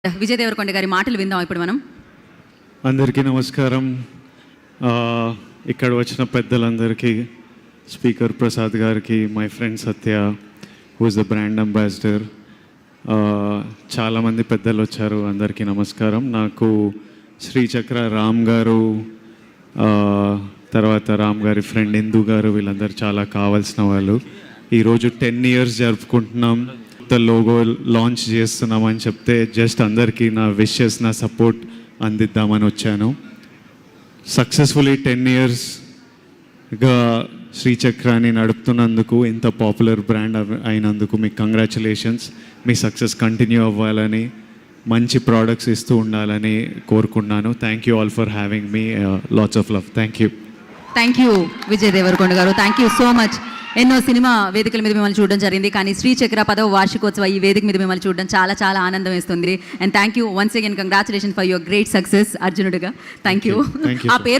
విజయ్ దేవరకొండ గారి మాటలు విందాం ఇప్పుడు మనం. అందరికీ నమస్కారం. ఇక్కడ వచ్చిన పెద్దలందరికీ, స్పీకర్ ప్రసాద్ గారికి, my friend Satya who is the brand ambassador, చాలామంది పెద్దలు వచ్చారు, అందరికీ నమస్కారం. నాకు శ్రీచక్ర రామ్ గారు, తర్వాత రామ్ గారి ఫ్రెండ్ ఇందు గారు, వీళ్ళందరూ చాలా కావాల్సిన వాళ్ళు. ఈరోజు 10 years జరుపుకుంటున్నాం, లోగో లాంచ్ చేస్తున్నామని చెప్తే జస్ట్ అందరికీ నా విషెస్, నా సపోర్ట్ అందిద్దామని వచ్చాను. సక్సెస్ఫుల్లీ 10 yearsగా శ్రీచక్రాన్ని నడుపుతున్నందుకు, ఇంత పాపులర్ బ్రాండ్ అయినందుకు మీకు కంగ్రాచులేషన్స్. మీ సక్సెస్ కంటిన్యూ అవ్వాలని, మంచి ప్రోడక్ట్స్ ఇస్తూ ఉండాలని కోరుకున్నాను. Thank you all for having me. Lots of love. Thank you Vijay Deverakonda గారు. Thank you so much. ఎన్నో సినిమా వేదికల మీద మిమ్మల్ని చూడడం జరిగింది, కానీ శ్రీచక్ర 10వ వార్షికోత్సవ ఈ వేదిక మీద మిమ్మల్ని చూడడం చాలా చాలా ఆనందం వేస్తుంది. And thank you once again. Congratulation for your great success అర్జునుడిగా. Thank you. ఆ పేరు